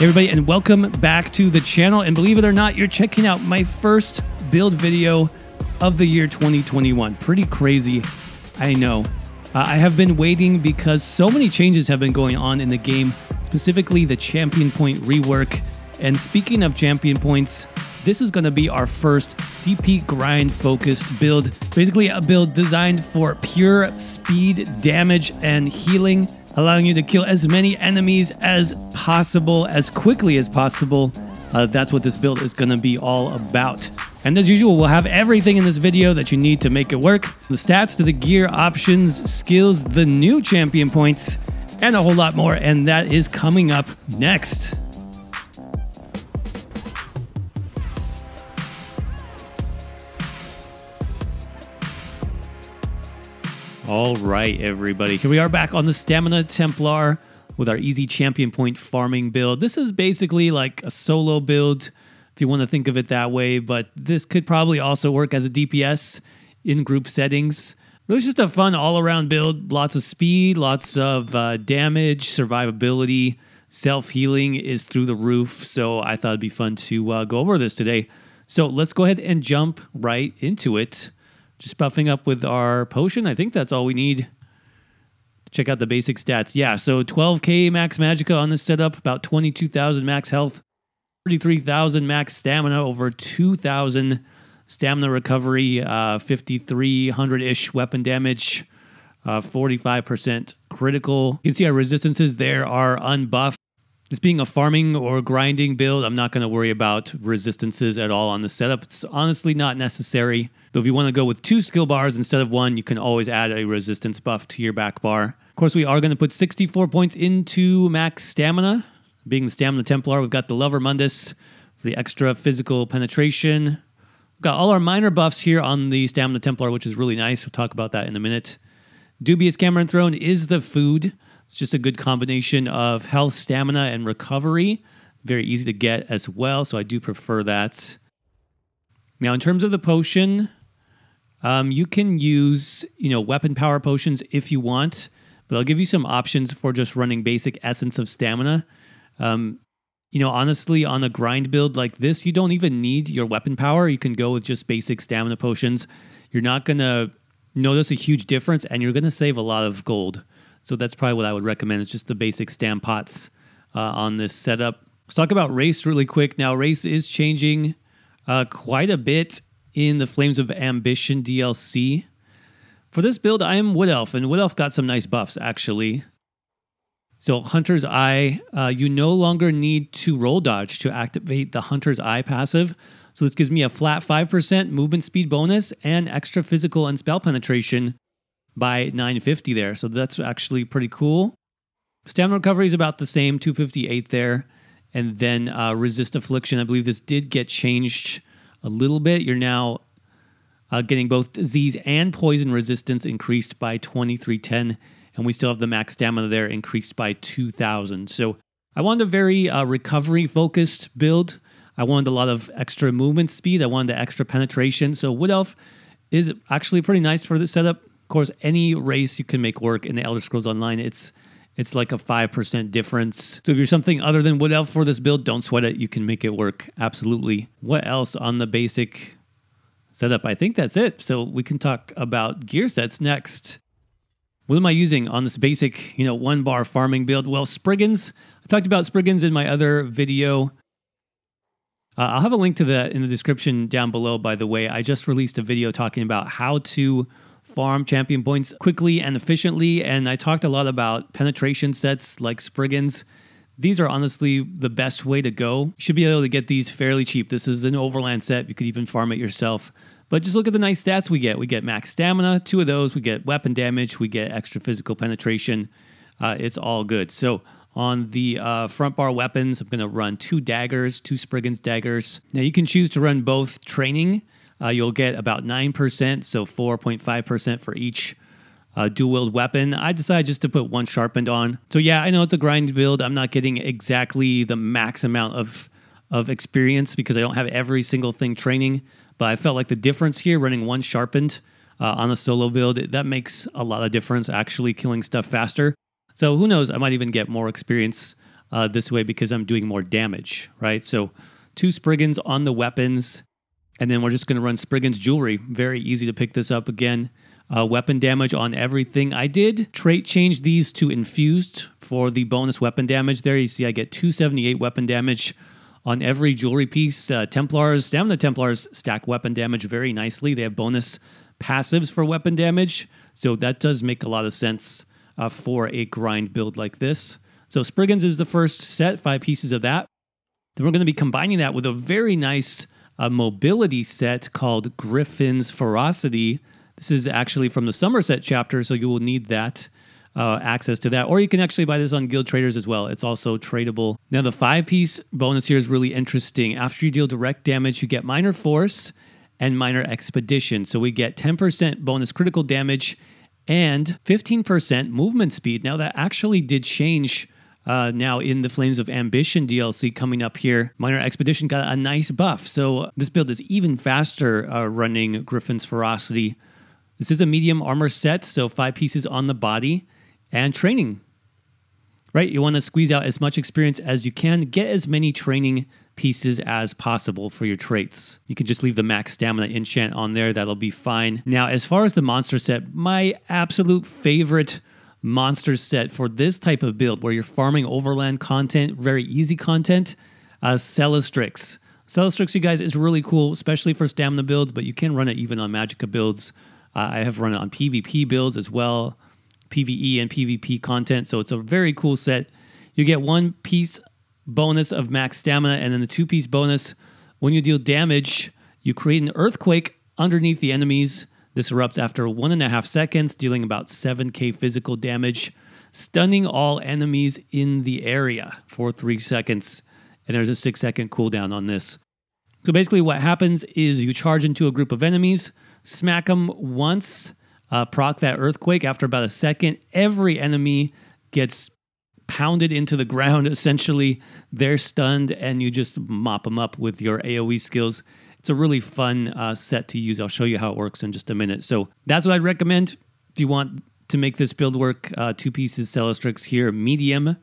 Hey everybody, and welcome back to the channel. And believe it or not, you're checking out my first build video of the year 2021. Pretty crazy, I know. I have been waiting because so many changes have been going on in the game, specifically the champion point rework. And speaking of champion points, this is going to be our first CP grind focused build. Basically a build designed for pure speed, damage, and healing, allowing you to kill as many enemies as possible, as quickly as possible. That's what this build is going to be all about. And as usual, we'll have everything in this video that you need to make it work. The stats to the gear, options, skills, the new champion points, and a whole lot more. And that is coming up next. All right, everybody. Here we are back on the Stamina Templar with our easy champion point farming build. This is basically like a solo build, if you want to think of it that way, but this could probably also work as a DPS in group settings. Really just a fun all-around build. Lots of speed, lots of damage, survivability, self-healing is through the roof, so I thought it'd be fun to go over this today. So let's go ahead and jump right into it. Just buffing up with our potion. I think that's all we need. Check out the basic stats. Yeah, so 12k max magicka on this setup, about 22,000 max health, 33,000 max stamina, over 2,000 stamina recovery, 5,300-ish weapon damage, 45% critical. You can see our resistances there are unbuffed. This being a farming or grinding build, I'm not going to worry about resistances at all on the setup. It's honestly not necessary. Though if you want to go with 2 skill bars instead of 1, you can always add a resistance buff to your back bar. Of course, we are going to put 64 points into max stamina. Being the Stamina Templar, we've got the Lover Mundus for the extra physical penetration. We've got all our minor buffs here on the Stamina Templar, which is really nice. We'll talk about that in a minute. Dubious Cameron Throne is the food. It's just a good combination of health, stamina, and recovery. Very easy to get as well, so I do prefer that. Now, in terms of the potion, you can use, weapon power potions if you want, but I'll give you some options for just running basic Essence of Stamina. Honestly, on a grind build like this, you don't even need your weapon power. You can go with just basic stamina potions. You're not going to notice a huge difference, and you're going to save a lot of gold. So that's probably what I would recommend. It's just the basic stam pots on this setup. Let's talk about race really quick. Now, race is changing quite a bit in the Flames of Ambition DLC. For this build, I am Wood Elf, and Wood Elf got some nice buffs, actually. So Hunter's Eye, you no longer need to roll dodge to activate the Hunter's Eye passive. So this gives me a flat 5% movement speed bonus and extra physical and spell penetration by 950 there. So that's actually pretty cool. Stamina recovery is about the same, 258 there. And then resist affliction, I believe this did get changed a little bit. You're now getting both disease and poison resistance increased by 2310. And we still have the max stamina there increased by 2,000. So I wanted a very recovery-focused build. I wanted a lot of extra movement speed. I wanted the extra penetration. So Wood Elf is actually pretty nice for this setup. Of course, any race you can make work in the Elder Scrolls Online. It's like a 5% difference. So if you're something other than Wood Elf for this build, don't sweat it. You can make it work, absolutely. What else on the basic setup? I think that's it. So we can talk about gear sets next. What am I using on this basic, 1-bar farming build? Well, Spriggans. I talked about Spriggans in my other video. I'll have a link to that in the description down below, by the way. I just released a video talking about how to farm champion points quickly and efficiently, and I talked a lot about penetration sets like Spriggans. These are honestly the best way to go. You should be able to get these fairly cheap. This is an overland set. You could even farm it yourself. But just look at the nice stats we get. We get max stamina, 2 of those. We get weapon damage. We get extra physical penetration. It's all good. So on the front bar weapons, I'm going to run 2 daggers, 2 Spriggans daggers. Now you can choose to run both training. You'll get about 9%, so 4.5% for each dual-wield weapon. I decided just to put 1 sharpened on. So yeah, I know it's a grind build. I'm not getting exactly the max amount of experience because I don't have every single thing training, but I felt like the difference here running 1 sharpened on a solo build, that makes a lot of difference, actually killing stuff faster. So who knows, I might even get more experience this way because I'm doing more damage, right? So 2 Spriggans on the weapons, and then we're just going to run Spriggan's Jewelry. Very easy to pick this up again. Weapon damage on everything. I did trait change these to infused for the bonus weapon damage there. You see I get 278 weapon damage on every jewelry piece. Templars, Stamina Templars stack weapon damage very nicely. They have bonus passives for weapon damage, so that does make a lot of sense for a grind build like this. So Spriggans is the first set, 5 pieces of that. Then we're going to be combining that with a very nice mobility set called Griffin's Ferocity. This is actually from the Somerset chapter, so you will need that access to that. Or you can actually buy this on Guild Traders as well. It's also tradable. Now, the 5-piece bonus here is really interesting. After you deal direct damage, you get Minor Force and Minor Expedition. So we get 10% bonus critical damage and 15% movement speed. Now, that actually did change now in the Flames of Ambition DLC coming up here. Minor Expedition got a nice buff. So this build is even faster running Griffin's Ferocity. This is a medium armor set, so 5 pieces on the body and training. Right? You want to squeeze out as much experience as you can. Get as many training pieces as possible for your traits. You can just leave the max stamina enchant on there. That'll be fine. Now, as far as the monster set, my absolute favorite monster set for this type of build where you're farming overland content, very easy content, Celestrix. Celestrix, you guys, is really cool, especially for stamina builds, but you can run it even on Magicka builds. I have run it on PvP builds as well, PvE and PvP content, so it's a very cool set. You get 1 piece bonus of max stamina, and then the 2-piece bonus. When you deal damage, you create an earthquake underneath the enemies. This erupts after 1.5 seconds, dealing about 7k physical damage, stunning all enemies in the area for 3 seconds, and there's a 6-second cooldown on this. So basically what happens is you charge into a group of enemies, smack them once, proc that earthquake. After about a second, every enemy gets pounded into the ground, essentially. They're stunned, and you just mop them up with your AoE skills. It's a really fun set to use. I'll show you how it works in just a minute. So that's what I'd recommend if you want to make this build work. 2 pieces Celestrix here, medium.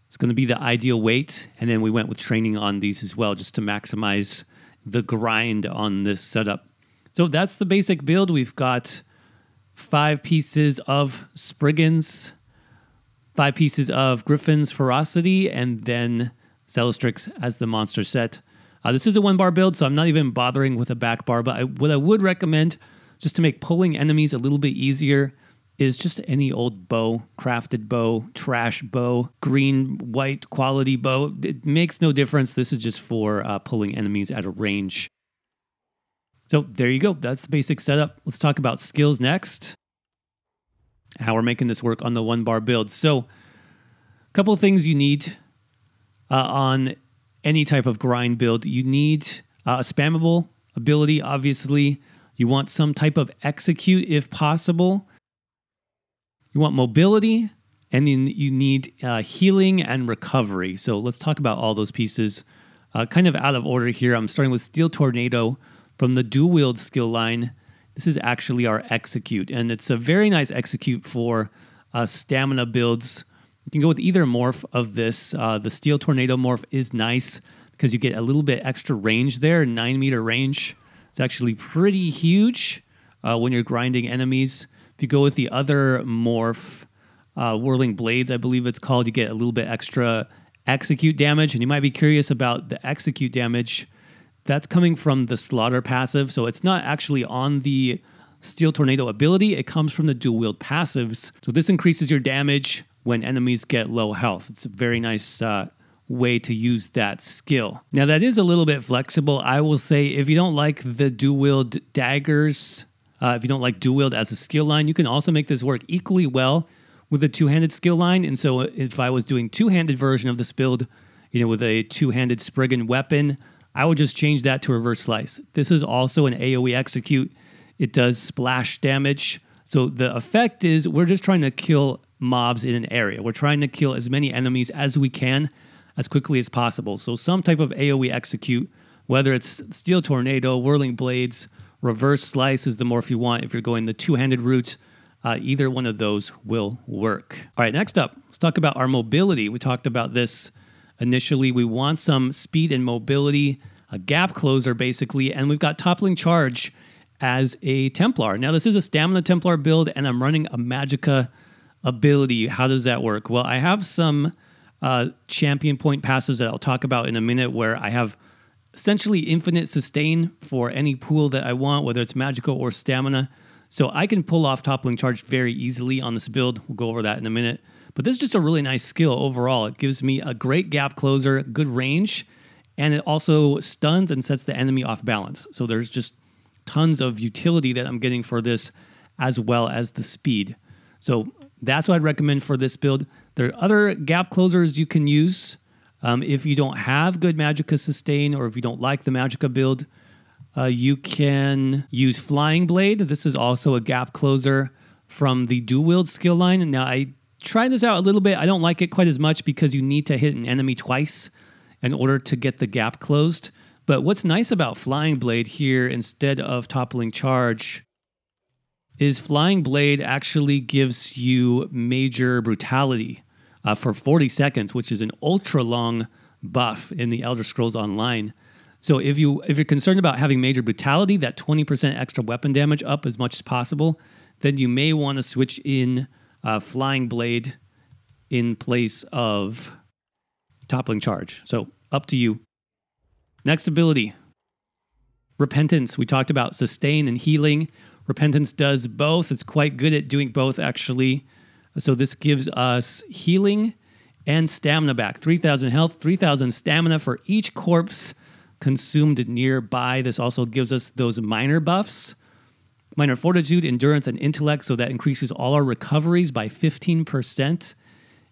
It's going to be the ideal weight, and then we went with training on these as well, just to maximize the grind on this setup. So that's the basic build. We've got 5 pieces of Spriggans, 5 pieces of Griffin's Ferocity, and then Celestrix as the monster set. This is a 1-bar build, so I'm not even bothering with a back bar, but what I would recommend, just to make pulling enemies a little bit easier, is just any old bow, crafted bow, trash bow, green, white quality bow. It makes no difference. This is just for pulling enemies at a range. So there you go. That's the basic setup. Let's talk about skills next. How we're making this work on the 1-bar build. So a couple of things you need on any type of grind build. You need a spammable ability, obviously. You want some type of execute if possible. You want mobility, and then you need healing and recovery. So let's talk about all those pieces. Kind of out of order here. I'm starting with Steel Tornado from the dual wield skill line. This is actually our execute, and it's a very nice execute for stamina builds. You can go with either morph of this. The Steel Tornado morph is nice because you get a little bit extra range there, 9-meter range. It's actually pretty huge when you're grinding enemies. If you go with the other morph, Whirling Blades, I believe it's called, you get a little bit extra execute damage, and you might be curious about the execute damage. That's coming from the Slaughter passive, so it's not actually on the Steel Tornado ability. It comes from the dual wield passives. So this increases your damage when enemies get low health. It's a very nice way to use that skill. Now that is a little bit flexible. I will say if you don't like the dual wield daggers, if you don't like dual wield as a skill line, you can also make this work equally well with a 2-handed skill line. And so if I was doing 2-handed version of this build, with a 2-handed Spriggan weapon, I would just change that to Reverse Slice. This is also an AoE execute. It does splash damage. So the effect is we're just trying to kill mobs in an area. We're trying to kill as many enemies as we can as quickly as possible. So some type of AoE execute, whether it's Steel Tornado, Whirling Blades, Reverse Slice is the morph you want if you're going the 2-handed route. either one of those will work. All right, next up, let's talk about our mobility. We talked about this initially. We want some speed and mobility, a gap closer basically, and we've got toppling charge as a Templar. Now this is a stamina Templar build and I'm running a Magicka ability. How does that work? Well, I have some champion point passes that I'll talk about in a minute where I have essentially infinite sustain for any pool that I want, whether it's Magicka or stamina. So I can pull off toppling charge very easily on this build. We'll go over that in a minute. But this is just a really nice skill overall. It gives me a great gap closer, good range, and it also stuns and sets the enemy off balance. So there's just tons of utility that I'm getting for this, as well as the speed. So that's what I'd recommend for this build. There are other gap closers you can use if you don't have good Magicka sustain, or if you don't like the Magicka build. You can use Flying Blade. This is also a gap closer from the dual wield skill line. Now I tried this out a little bit. I don't like it quite as much because you need to hit an enemy twice in order to get the gap closed. But what's nice about Flying Blade here instead of toppling charge is Flying Blade actually gives you major brutality for 40 seconds, which is an ultra long buff in the Elder Scrolls Online. So if you're concerned about having major brutality, that 20% extra weapon damage up as much as possible, then you may want to switch in Flying Blade in place of toppling charge. So up to you. Next ability, Repentance. We talked about sustain and healing. Repentance does both. It's quite good at doing both, actually. So this gives us healing and stamina back. 3,000 health, 3,000 stamina for each corpse consumed nearby. This also gives us those minor buffs. Minor fortitude, endurance, and intellect. So that increases all our recoveries by 15%.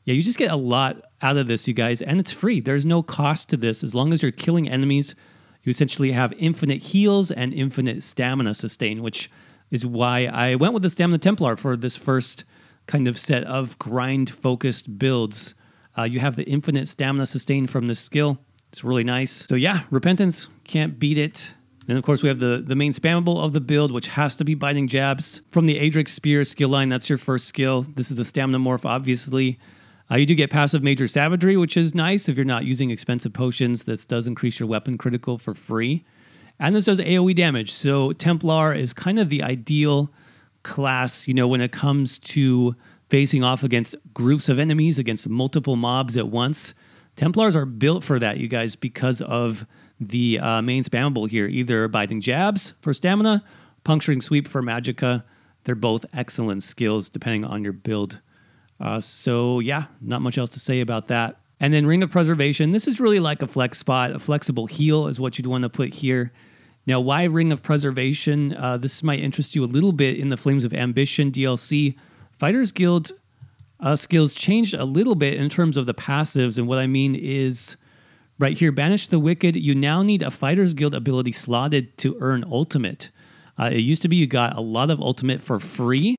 Yeah, you just get a lot out of this, you guys. And it's free. There's no cost to this. As long as you're killing enemies, you essentially have infinite heals and infinite stamina sustain, which is why I went with the Stamina Templar for this first kind of set of grind-focused builds. You have the infinite stamina sustain from this skill. It's really nice. So yeah, Repentance, can't beat it. And of course we have the main spammable of the build, which has to be Biting Jabs. From the Adrix Spear skill line, that's your first skill. This is the Stamina Morph, obviously. You do get passive Major Savagery, which is nice if you're not using expensive potions. This does increase your weapon critical for free. And this does AoE damage. So Templar is kind of the ideal class, you know, when it comes to facing off against groups of enemies, against multiple mobs at once. Templars are built for that, you guys, because of the main spammable here. Either Biting Jabs for stamina, Puncturing Sweep for Magicka. They're both excellent skills depending on your build. So yeah, not much else to say about that. And then Ring of Preservation. This is really like a flex spot. A flexible heal is what you'd want to put here. Now, why Ring of Preservation? This might interest you a little bit in the Flames of Ambition DLC. Fighters Guild skills changed a little bit in terms of the passives. And what I mean is, right here, Banish the Wicked, you now need a Fighters Guild ability slotted to earn ultimate. It used to be you got a lot of ultimate for free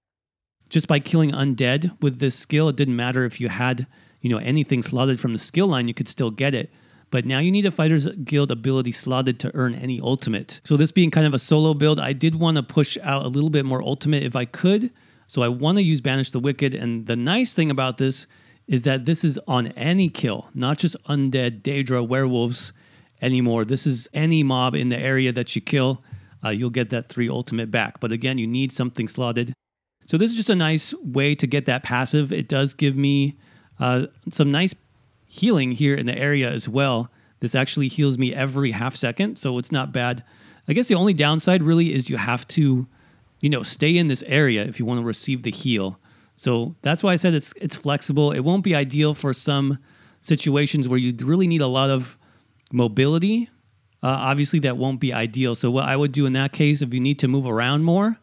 just by killing undead with this skill. It didn't matter if you had, you know, anything slotted from the skill line, you could still get it. But now you need a Fighters Guild ability slotted to earn any ultimate. So this being kind of a solo build, I did want to push out a little bit more ultimate if I could. So I want to use Banish the Wicked. And the nice thing about this is that this is on any kill, not just undead, Daedra, werewolves anymore. This is any mob in the area that you kill. You'll get that 3 ultimate back. But again, you need something slotted. So this is just a nice way to get that passive. It does give me some nice healing here in the area as well. This actually heals me every half second, so it's not bad. I guess the only downside really is you have to, you know, stay in this area if you want to receive the heal. So that's why I said it's flexible. It won't be ideal for some situations where you really need a lot of mobility. Obviously, that won't be ideal. So what I would do in that case, if you need to move around more,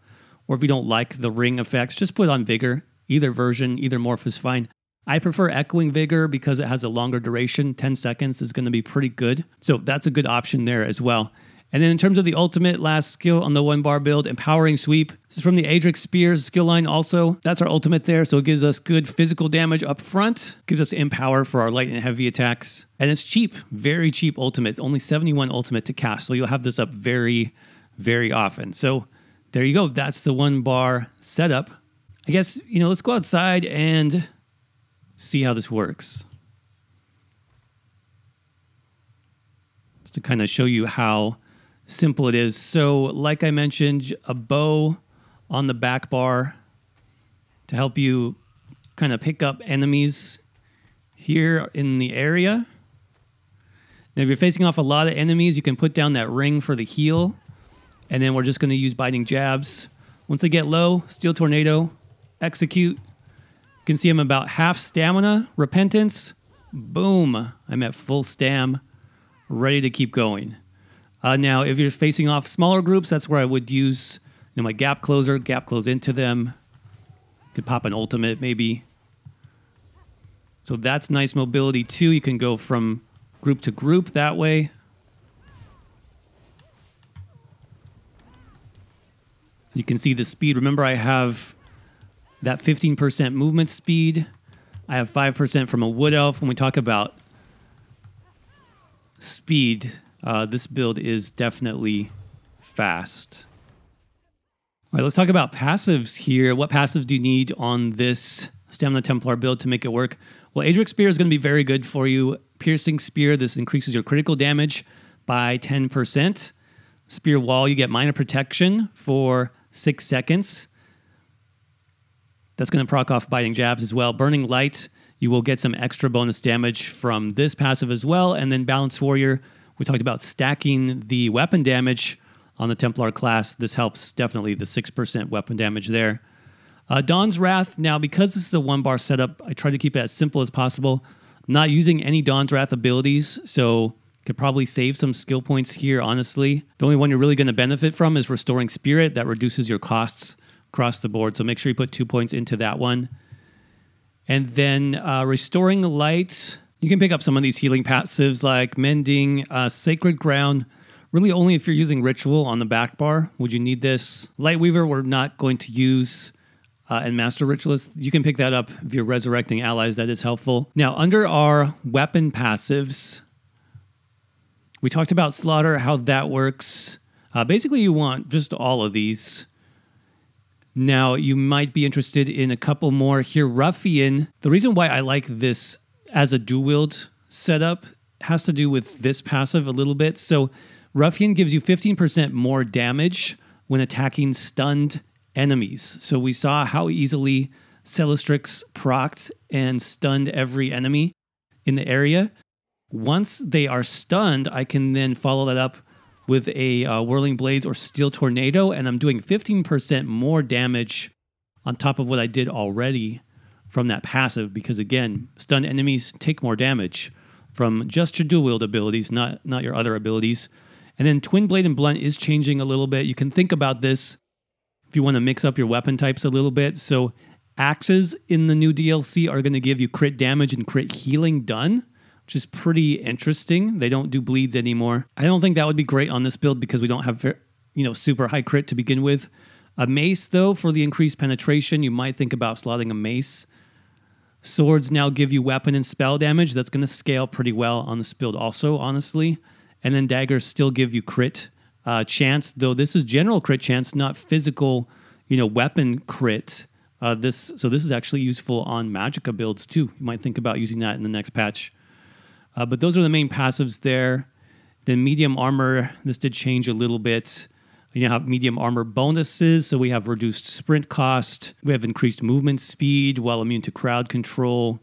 or if you don't like the ring effects, just put on Vigor. Either version, either morph is fine. I prefer Echoing Vigor because it has a longer duration. 10 seconds is going to be pretty good. So that's a good option there as well. And then in terms of the ultimate last skill on the 1-bar build, Empowering Sweep. This is from the Adrix Spears skill line also. That's our ultimate there. So it gives us good physical damage up front. Gives us Empower for our light and heavy attacks. And it's cheap. Very cheap ultimate. It's only 71 ultimate to cast. So you'll have this up very, very often. So there you go. That's the 1-bar setup. I guess, let's go outside and see how this works. Just to kind of show you how simple it is. So, like I mentioned, a bow on the back bar to help you kind of pick up enemies here in the area. Now, if you're facing off a lot of enemies, you can put down that ring for the heal. And then we're just going to use biting jabs. Once they get low, Steel Tornado, execute. You can see I'm about half stamina, repentance. Boom, I'm at full stam, ready to keep going. Now, if you're facing off smaller groups, that's where I would use my gap closer, gap close into them. Could pop an ultimate maybe. So that's nice mobility too. You can go from group to group that way. So you can see the speed. Remember, I have that 15% movement speed. I have 5% from a Wood Elf. When we talk about speed, this build is definitely fast. All right, let's talk about passives here. What passives do you need on this Stamina Templar build to make it work? Well, Adric Spear is going to be very good for you. Piercing Spear, this increases your critical damage by 10%. Spear Wall, you get minor protection for 6 seconds. That's going to proc off biting jabs as well. Burning Light, you will get some extra bonus damage from this passive as well. And then Balanced Warrior, we talked about stacking the weapon damage on the Templar class. This helps definitely the 6% weapon damage there. Dawn's Wrath, now because this is a 1-bar setup, I try to keep it as simple as possible. I'm not using any Dawn's Wrath abilities, so could probably save some skill points here, honestly. The only one you're really going to benefit from is Restoring Spirit. That reduces your costs across the board, so make sure you put 2 points into that one. And then Restoring Light, you can pick up some of these healing passives like Mending, Sacred Ground. Really only if you're using Ritual on the back bar would you need this. Lightweaver we're not going to use, and Master Ritualist, you can pick that up if you're resurrecting allies. That is helpful. Now, under our weapon passives, we talked about Slaughter, how that works. Basically, you want just all of these. Now, you might be interested in a couple more here. Ruffian, the reason why I like this as a dual wield setup has to do with this passive a little bit. So, Ruffian gives you 15% more damage when attacking stunned enemies. So we saw how easily Celestrix procced and stunned every enemy in the area. Once they are stunned, I can then follow that up with a Whirling Blades or Steel Tornado, and I'm doing 15% more damage on top of what I did already from that passive, because again, stunned enemies take more damage from just your dual wield abilities, not your other abilities. And then Twin Blade and Blunt is changing a little bit. You can think about this if you want to mix up your weapon types a little bit. So axes in the new DLC are going to give you crit damage and crit healing done, which is pretty interesting. They don't do bleeds anymore. I don't think that would be great on this build because we don't have super high crit to begin with. A mace, though, for the increased penetration, you might think about slotting a mace. Swords now give you weapon and spell damage. That's going to scale pretty well on this build also, honestly. And then daggers still give you crit chance, though this is general crit chance, not physical, weapon crit. So this is actually useful on Magicka builds too. You might think about using that in the next patch. But those are the main passives there. Then medium armor, this did change a little bit. You have medium armor bonuses, so we have reduced sprint cost. We have increased movement speed while immune to crowd control.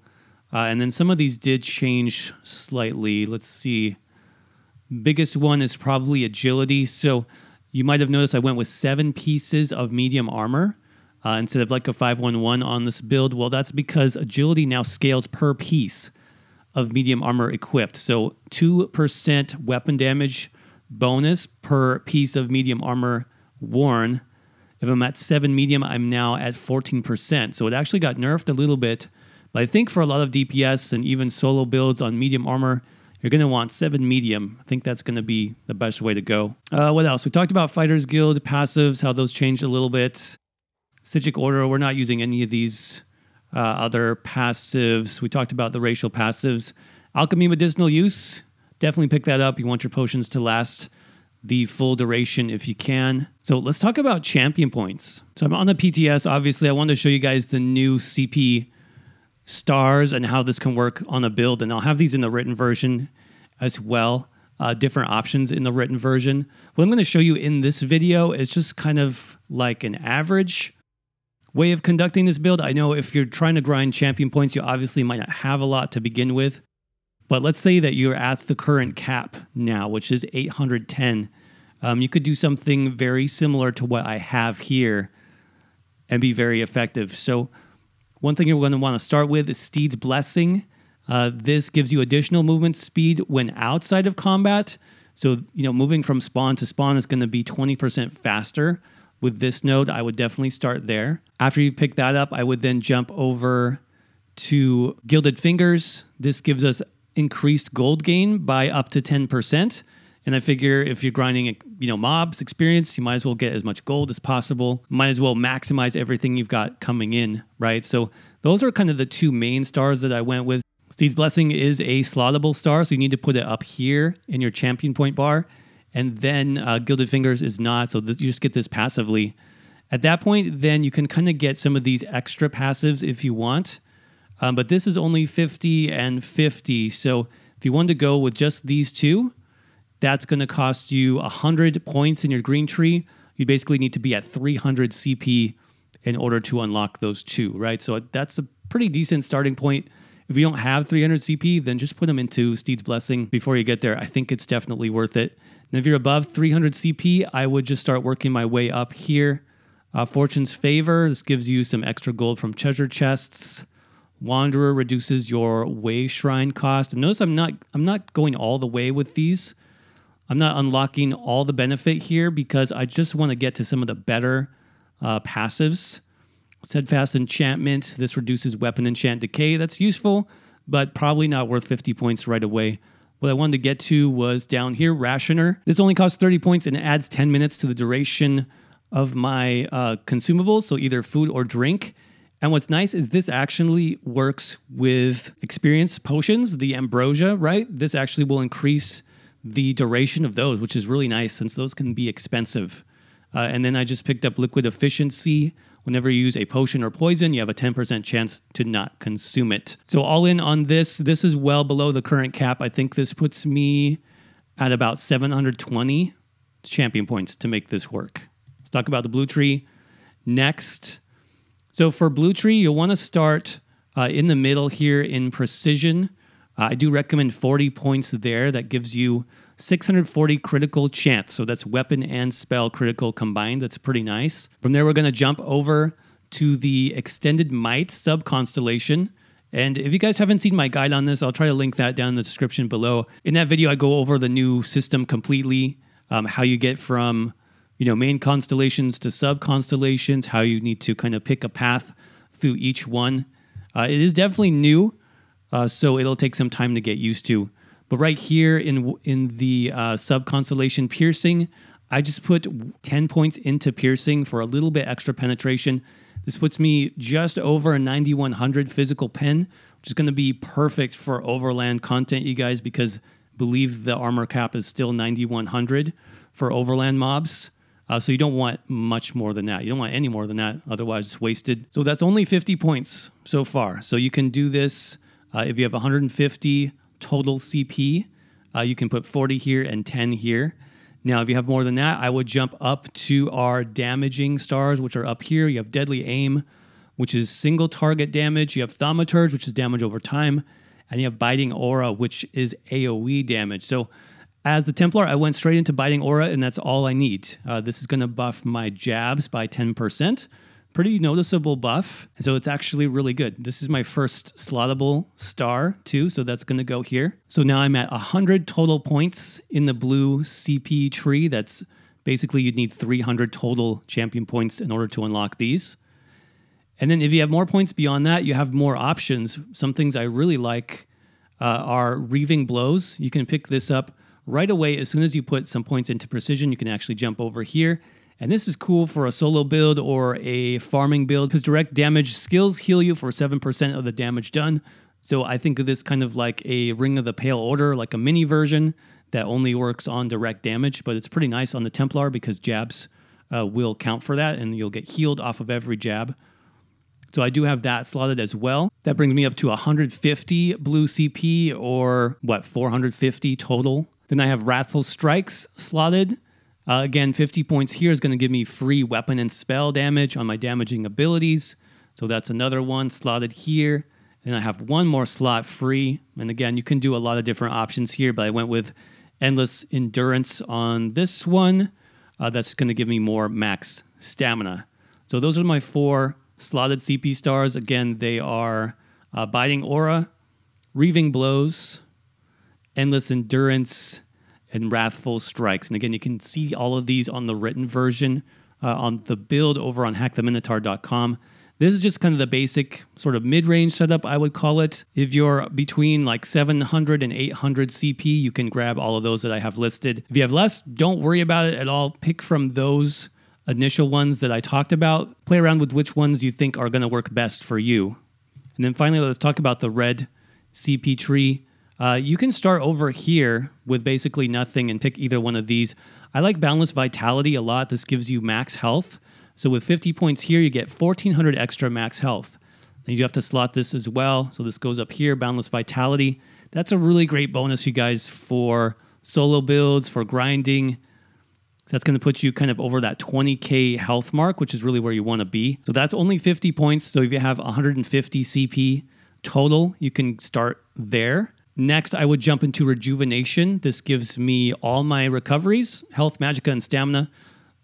And then some of these did change slightly. Let's see. Biggest one is probably agility. So you might have noticed I went with 7 pieces of medium armor instead of like a 511 on this build. Well, that's because agility now scales per piece of medium armor equipped. So 2% weapon damage bonus per piece of medium armor worn. If I'm at 7 medium, I'm now at 14%. So it actually got nerfed a little bit. But I think for a lot of DPS and even solo builds on medium armor, you're going to want 7 medium. I think that's going to be the best way to go. What else? We talked about Fighters Guild passives, how those changed a little bit. Psijic Order, we're not using any of these other passives. We talked about the racial passives. Alchemy Medicinal Use, definitely pick that up. You want your potions to last the full duration if you can. So let's talk about champion points. So I'm on the PTS. Obviously, I wanted to show you guys the new CP stars and how this can work on a build. And I'll have these in the written version as well. Different options in the written version. What I'm going to show you in this video is just kind of like an average way of conducting this build. I know if you're trying to grind champion points, you obviously might not have a lot to begin with. But let's say that you're at the current cap now, which is 810. You could do something very similar to what I have here and be very effective. So one thing you're going to want to start with is Steed's Blessing. This gives you additional movement speed when outside of combat. So, moving from spawn to spawn is going to be 20% faster. With this node, I would definitely start there. After you pick that up, I would then jump over to Gilded Fingers. This gives us increased gold gain by up to 10%. And I figure if you're grinding, mobs experience, you might as well get as much gold as possible. Might as well maximize everything you've got coming in, right? So those are kind of the two main stars that I went with. Steed's Blessing is a slottable star, so you need to put it up here in your champion point bar. And then Gilded Fingers is not, so you just get this passively. At that point, then you can kind of get some of these extra passives if you want. But this is only 50 and 50. So if you want to go with just these two, that's going to cost you 100 points in your green tree. You basically need to be at 300 CP in order to unlock those two, right? So that's a pretty decent starting point. If you don't have 300 CP, then just put them into Steed's Blessing before you get there. I think it's definitely worth it. And if you're above 300 CP, I would just start working my way up here. Fortune's Favor, this gives you some extra gold from treasure chests. Wanderer reduces your way shrine cost. And notice I'm not going all the way with these. I'm not unlocking all the benefit here because I just want to get to some of the better passives. Steadfast Enchantment, this reduces weapon enchant decay. That's useful, but probably not worth 50 points right away. What I wanted to get to was down here, Rationer. This only costs 30 points and it adds 10 minutes to the duration of my consumables, so either food or drink. And what's nice is this actually works with experience potions, the ambrosia, right? This actually will increase the duration of those, which is really nice since those can be expensive. And then I just picked up Liquid Efficiency. Whenever you use a potion or poison, you have a 10% chance to not consume it. So all in on this is well below the current cap. I think this puts me at about 720 champion points to make this work. Let's talk about the blue tree next. So for blue tree, you'll want to start in the middle here in precision. I do recommend 40 points there. That gives you 640 critical chance. So that's weapon and spell critical combined. That's pretty nice. From there, we're going to jump over to the Extended Might sub-constellation. And if you guys haven't seen my guide on this, I'll try to link that down in the description below. In that video, I go over the new system completely, how you get from main constellations to sub-constellations, how you need to kind of pick a path through each one. It is definitely new, so it'll take some time to get used to. But right here in the sub-constellation Piercing, I just put 10 points into Piercing for a little bit extra penetration. This puts me just over a 9100 physical pen, which is going to be perfect for overland content, you guys, because I believe the armor cap is still 9100 for overland mobs. So you don't want much more than that. You don't want any more than that, otherwise it's wasted. So that's only 50 points so far. So you can do this if you have 150 total CP. You can put 40 here and 10 here. Now, if you have more than that, I would jump up to our damaging stars, which are up here. You have Deadly Aim, which is single target damage. You have Thaumaturge, which is damage over time. And you have Biting Aura, which is AoE damage. So as the Templar, I went straight into Biting Aura, and that's all I need. This is going to buff my jabs by 10%. Pretty noticeable buff, and so it's actually really good. This is my first slottable star, too, so that's going to go here. So now I'm at 100 total points in the blue CP tree. That's basically you'd need 300 total champion points in order to unlock these. And then if you have more points beyond that, you have more options. Some things I really like are Reaving Blows. You can pick this up right away. As soon as you put some points into precision, you can actually jump over here. And this is cool for a solo build or a farming build because direct damage skills heal you for 7% of the damage done. So I think of this kind of like a Ring of the Pale Order, like a mini version. that only works on direct damage, but it's pretty nice on the Templar because jabs will count for that, and you'll get healed off of every jab. So I do have that slotted as well. That brings me up to 150 blue CP, or what, 450 total. Then I have Wrathful Strikes slotted. Again, 50 points here is going to give me free weapon and spell damage on my damaging abilities. So that's another one slotted here. And I have one more slot free. And again, you can do a lot of different options here, but I went with Endless Endurance on this one. That's going to give me more max stamina. So those are my 4 slotted CP stars. Again, they are Biting Aura, Reaving Blows, Endless Endurance, and Wrathful Strikes. And again, you can see all of these on the written version on the build over on hacktheminotaur.com. This is just kind of the basic sort of mid-range setup, I would call it. If you're between like 700 and 800 CP, you can grab all of those that I have listed. If you have less, don't worry about it at all. Pick from those initial ones that I talked about. Play around with which ones you think are going to work best for you. And then finally, let's talk about the red CP tree. You can start over here with basically nothing and pick either one of these. I like Boundless Vitality a lot. This gives you max health. So with 50 points here, you get 1,400 extra max health. And you have to slot this as well. So this goes up here, Boundless Vitality. That's a really great bonus, you guys, for solo builds, for grinding. So that's going to put you kind of over that 20k health mark, which is really where you want to be. So that's only 50 points. So if you have 150 CP total, you can start there. Next, I would jump into Rejuvenation. This gives me all my recoveries, health, magicka, and stamina,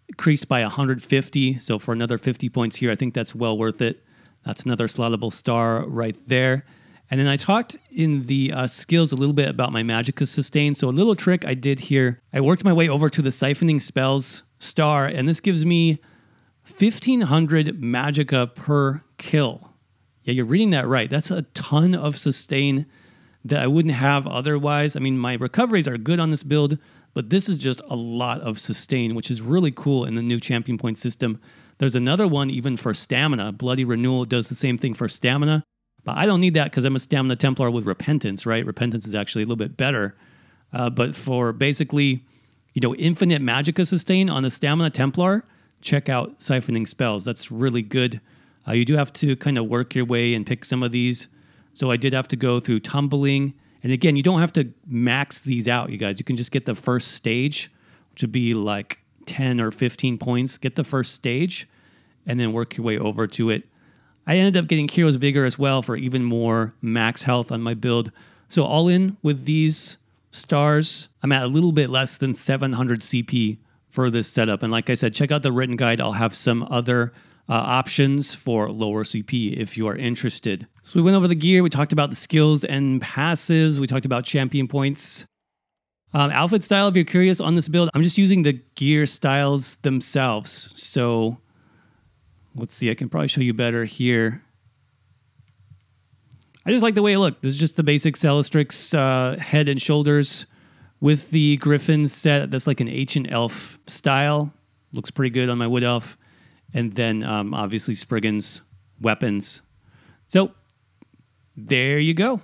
increased by 150. So for another 50 points here, I think that's well worth it. That's another slottable star right there. And then I talked in the skills a little bit about my magicka sustain. So a little trick I did here, I worked my way over to the Siphoning Spells star, and this gives me 1,500 magicka per kill. Yeah, you're reading that right. That's a ton of sustain that I wouldn't have otherwise. I mean, my recoveries are good on this build, but this is just a lot of sustain, which is really cool in the new champion point system. There's another one even for stamina. Bloody Renewal does the same thing for stamina, but I don't need that because I'm a stamina Templar with Repentance, right? Repentance is actually a little bit better. But for basically, you know, infinite magicka sustain on the stamina Templar, check out Siphoning Spells. That's really good. You do have to kind of work your way and pick some of these. So I did have to go through Tumbling. And again, you don't have to max these out, you guys. You can just get the first stage, which would be like 10 or 15 points. Get the first stage and then work your way over to it. I ended up getting Hero's Vigor as well for even more max health on my build. So all in with these stars, I'm at a little bit less than 700 CP for this setup. And like I said, check out the written guide. I'll have some other options for lower CP if you are interested. So we went over the gear. We talked about the skills and passives. We talked about champion points. Outfit style, if you're curious on this build, I'm just using the gear styles themselves. So let's see, I can probably show you better here. I just like the way it looked. This is just the basic Celastrix head and shoulders with the Griffin set. That's like an ancient elf style. Looks pretty good on my wood elf. And then obviously Spriggan's weapons. So there you go. All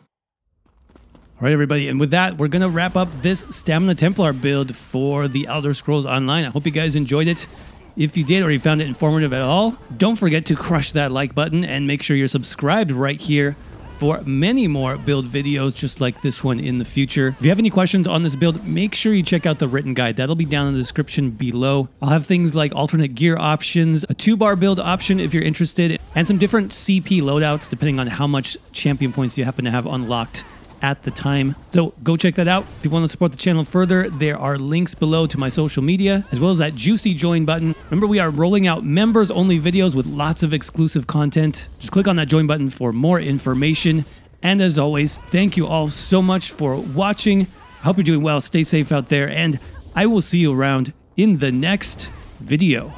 right, everybody. And with that, we're going to wrap up this Stamina Templar build for the Elder Scrolls Online. I hope you guys enjoyed it. If you did or you found it informative at all, don't forget to crush that like button and make sure you're subscribed right here for many more build videos just like this one in the future. If you have any questions on this build, make sure you check out the written guide. That'll be down in the description below. I'll have things like alternate gear options, a 2-bar build option if you're interested, and some different CP loadouts depending on how much champion points you happen to have unlocked at the time. So go check that out. If you want to support the channel further, there are links below to my social media, as well as that juicy join button. Remember, we are rolling out members-only videos with lots of exclusive content. Just click on that join button for more information. And as always, thank you all so much for watching. I hope you're doing well. Stay safe out there, and I will see you around in the next video.